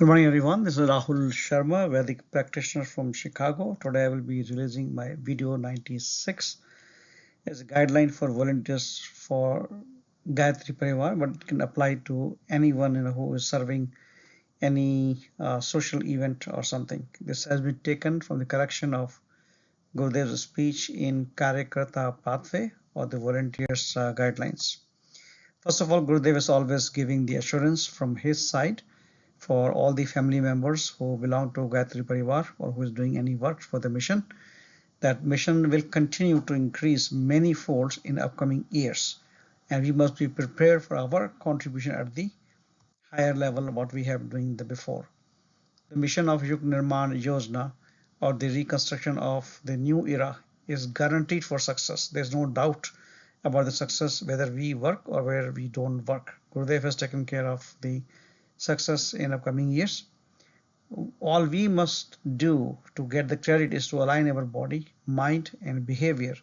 Good morning, everyone. This is Rahul Sharma, Vedic practitioner from Chicago. Today I will be releasing my video 96 as a guideline for volunteers for Gayatri Parivar, but it can apply to anyone who is serving any social event or something. This has been taken from the collection of Gurudev's speech in Karyakarta Pathway or the Volunteers Guidelines. First of all, Gurudev is always giving the assurance from his side for all the family members who belong to Gayatri Parivar or who is doing any work for the mission. That mission will continue to increase many folds in upcoming years, and we must be prepared for our contribution at the higher level of what we have doing the before. The mission of Yug Nirman Yojana, or the reconstruction of the new era, is guaranteed for success. There's no doubt about the success whether we work or whether we don't work. Gurudev has taken care of the success in upcoming years. All we must do to get the credit is to align our body, mind, and behavior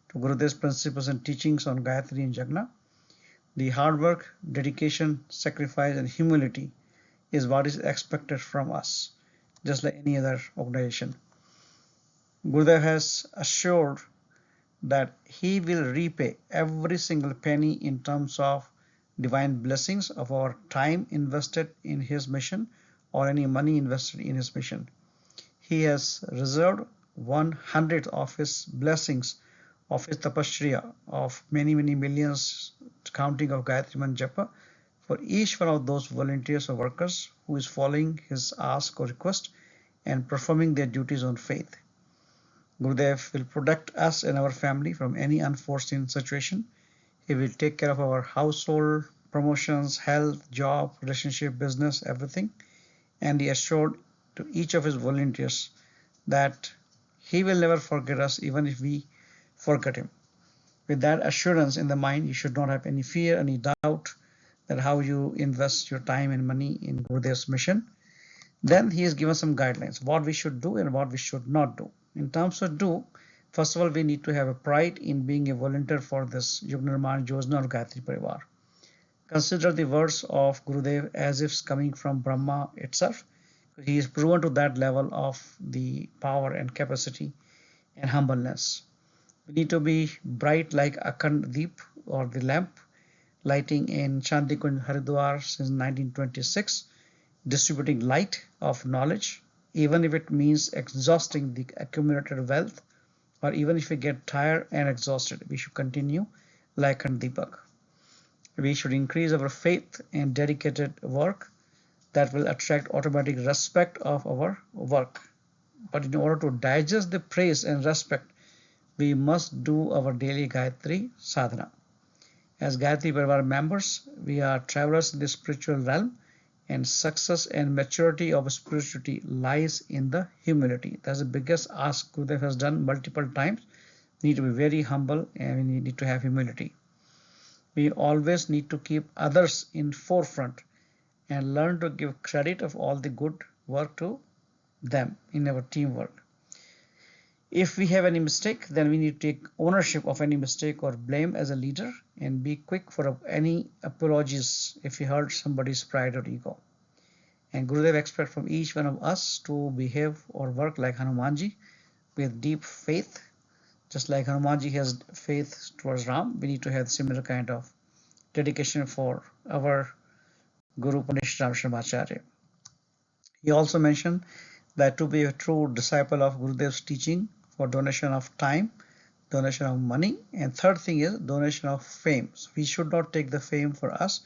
to Gurudev's principles and teachings on Gayatri and Jagna. The hard work, dedication, sacrifice, and humility is what is expected from us, just like any other organization. Gurudev has assured that he will repay every single penny in terms of divine blessings of our time invested in his mission or any money invested in his mission. He has reserved 100th of his blessings of his tapasya of many millions counting of Gayatri Mantra Japa for each one of those volunteers or workers who is following his ask or request and performing their duties on faith. Gurudev will protect us and our family from any unforeseen situation. He will take care of our household, promotions, health, job, relationship, business, everything. And he assured to each of his volunteers that he will never forget us even if we forget him. With that assurance in the mind, you should not have any fear, any doubt that how you invest your time and money in Gurudev's mission. Then he has given some guidelines, what we should do and what we should not do. In terms of do, first of all, we need to have a pride in being a volunteer for this Yug Nirman Yojana or Gayatri Parivar. Consider the words of Gurudev as if coming from Brahma itself. He is proven to that level of the power and capacity and humbleness. We need to be bright like Akhand Deep or the lamp lighting in Chandikund Haridwar since 1926, distributing light of knowledge, even if it means exhausting the accumulated wealth, or even if we get tired and exhausted, we should continue like Akhand Deepak. We should increase our faith and dedicated work that will attract automatic respect of our work. But in order to digest the praise and respect, we must do our daily Gayatri sadhana. As Gayatri Parivar members, we are travelers in the spiritual realm, and success and maturity of spirituality lies in the humility. That's the biggest ask Gurudev has done multiple times. We need to be very humble and we need to have humility. We always need to keep others in forefront and learn to give credit of all the good work to them in our teamwork. If we have any mistake, then we need to take ownership of any mistake or blame as a leader and be quick for any apologies if we hurt somebody's pride or ego. And Gurudev expects from each one of us to behave or work like Hanumanji with deep faith. Just like Hanumanji has faith towards Ram, we need to have similar kind of dedication for our Guru Pandit Shriram Sharma Acharya. He also mentioned that to be a true disciple of Gurudev's teaching for donation of time, donation of money, and third thing is donation of fame. So we should not take the fame for us,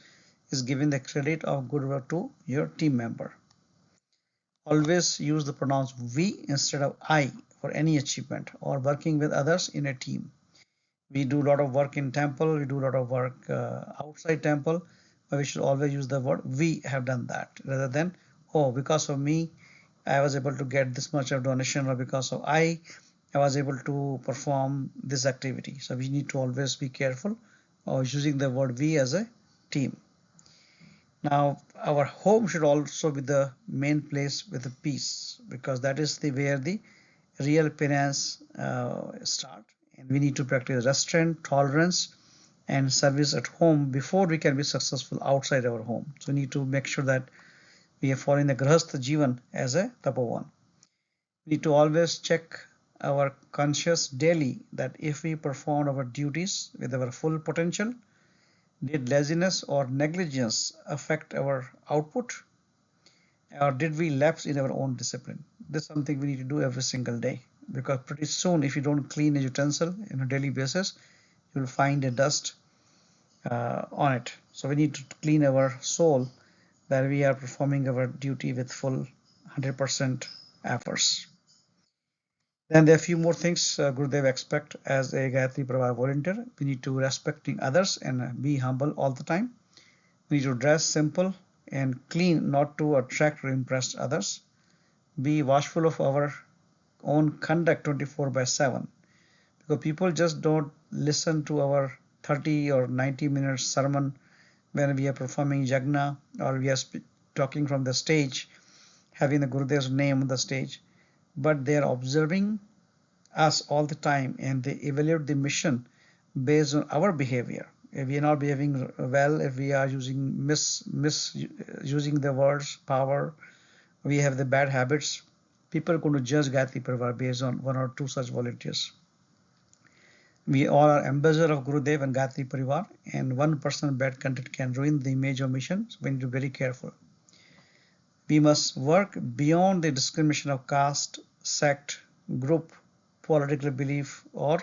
is giving the credit of good work to your team member. Always use the pronouns we instead of I for any achievement or working with others in a team. We do a lot of work in temple, we do a lot of work outside temple, but we should always use the word we have done that rather than, oh, because of me, I was able to get this much of donation, or because of I was able to perform this activity. So we need to always be careful of using the word we as a team. Now, our home should also be the main place with the peace, because that is where the real penance start. And we need to practice restraint, tolerance, and service at home before we can be successful outside our home. So we need to make sure that We are following the Grahastha Jivan as a Tapovan. We need to always check our conscious daily that if we performed our duties with our full potential, did laziness or negligence affect our output, or did we lapse in our own discipline? This is something we need to do every single day, because pretty soon if you don't clean a utensil on a daily basis, you'll find a dust on it. So we need to clean our soul, that we are performing our duty with full 100% efforts. Then there are a few more things Gurudev expect as a Gayatri Parivar volunteer. We need to respecting others and be humble all the time. We need to dress simple and clean, not to attract or impress others. Be watchful of our own conduct 24/7, because people just don't listen to our 30 or 90 minutes sermon when we are performing yagna, or we are talking from the stage, having the Gurudev's name on the stage, but they are observing us all the time and they evaluate the mission based on our behavior. If we are not behaving well, if we are using misusing the words power, we have the bad habits, people are going to judge Gayatri Parivar based on one or two such volunteers. We all are ambassadors of Gurudev and Gayatri Parivar, and one person bad content can ruin the image of mission, so we need to be very careful. We must work beyond the discrimination of caste, sect, group, political belief, or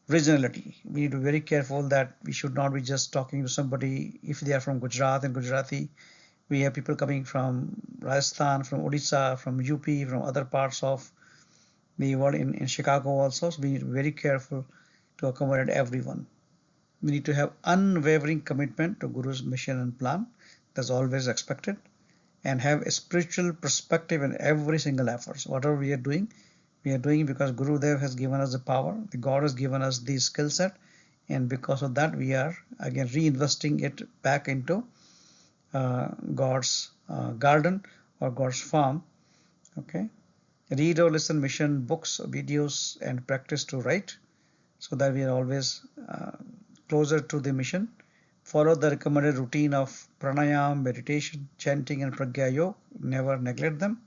regionality. We need to be very careful that we should not be just talking to somebody if they are from Gujarat and Gujarati. We have people coming from Rajasthan, from Odisha, from UP, from other parts of the world, in Chicago also. So we need to be very careful to accommodate everyone. We need to have unwavering commitment to Guru's mission and plan. That's always expected. And have a spiritual perspective in every single effort. Whatever we are doing because Gurudev has given us the power, the God has given us the skill set, and because of that we are again reinvesting it back into God's garden or God's farm. Okay, read or listen mission books, videos, and practice to write, so that we are always closer to the mission. Follow the recommended routine of pranayam, meditation, chanting, and pragya yoga. Never neglect them.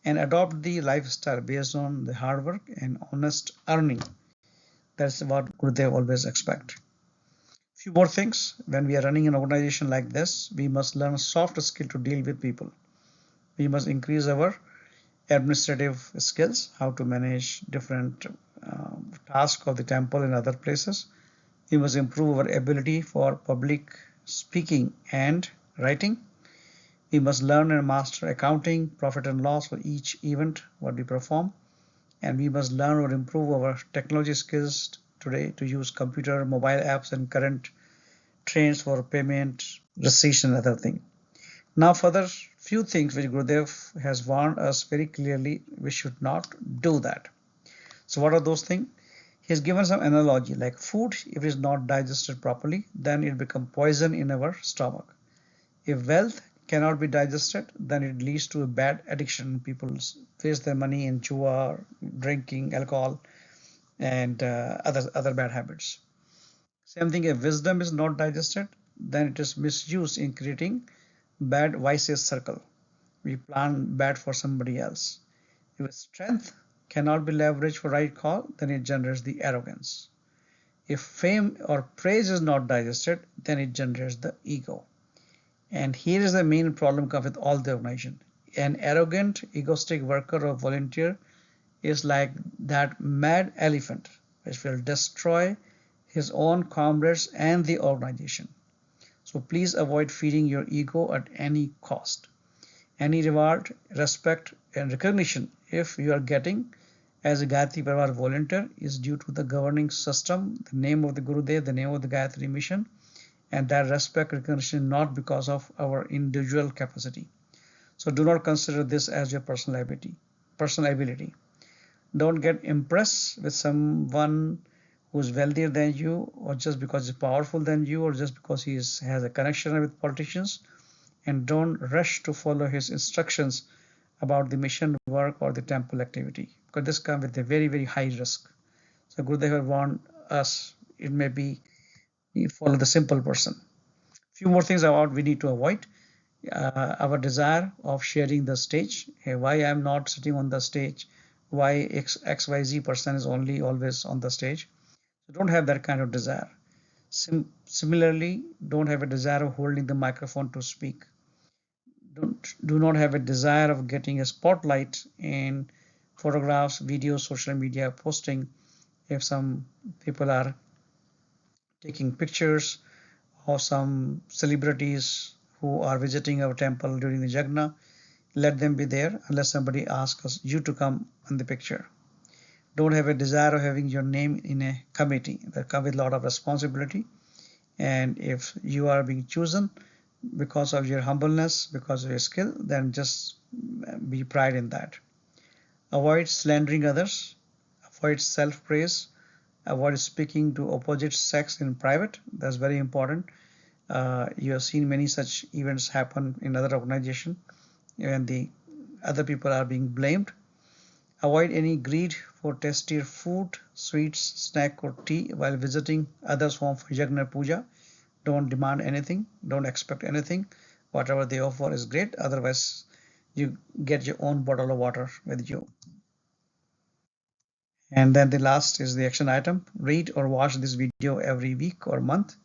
And adopt the lifestyle based on the hard work and honest earning. That's what Gurudev always expect. Few more things. When we are running an organization like this, we must learn soft skill to deal with people. We must increase our administrative skills, how to manage different tasks of the temple and other places. We must improve our ability for public speaking and writing. We must learn and master accounting, profit and loss for each event what we perform. And we must learn or improve our technology skills today to use computer, mobile apps, and current trends for payment, receipt, and other things. Now further few things which Gurudev has warned us very clearly we should not do that. So what are those things? He has given some analogy like food, if it is not digested properly, then it becomes poison in our stomach. If wealth cannot be digested, then it leads to a bad addiction. People waste their money in jua, drinking, alcohol, and other bad habits. Same thing, if wisdom is not digested, then it is misused in creating bad vices circle. We plan bad for somebody else. If strength cannot be leveraged for right call, then it generates the arrogance. If fame or praise is not digested, then it generates the ego. And here is the main problem comes with all the organization. An arrogant, egoistic worker or volunteer is like that mad elephant which will destroy his own comrades and the organization. So please avoid feeding your ego at any cost. Any reward, respect, and recognition if you are getting as a Gayatri Parivar volunteer is due to the governing system, the name of the Gurudev, the name of the Gayatri mission, and that respect recognition not because of our individual capacity. So do not consider this as your personal ability. Don't get impressed with someone who's wealthier than you, or just because he's powerful than you, or just because he has a connection with politicians, and don't rush to follow his instructions about the mission work or the temple activity, because this comes with a very, very high risk. So Gurudev warned us, it may be you follow the simple person. Few more things about we need to avoid. our desire of sharing the stage. Hey, why I'm not sitting on the stage? Why XYZ person is only always on the stage? So don't have that kind of desire. Similarly, don't have a desire of holding the microphone to speak. Do not have a desire of getting a spotlight in photographs, videos, social media posting. If some people are taking pictures of some celebrities who are visiting our temple during the Jagna, let them be there unless somebody asks you to come in the picture. Don't have a desire of having your name in a committee that comes with a lot of responsibility. And if you are being chosen because of your humbleness, because of your skill, then just be pride in that. Avoid slandering others, avoid self-praise, avoid speaking to opposite sex in private. That's very important. You have seen many such events happen in other organizations when the other people are being blamed. Avoid any greed for tastier food, sweets, snack or tea while visiting others' home for Yagna Puja. Don't demand anything, don't expect anything. Whatever they offer is great, otherwise you get your own bottle of water with you. And then the last is the action item. Read or watch this video every week or month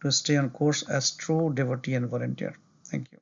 to stay on course as true devotee and volunteer. Thank you.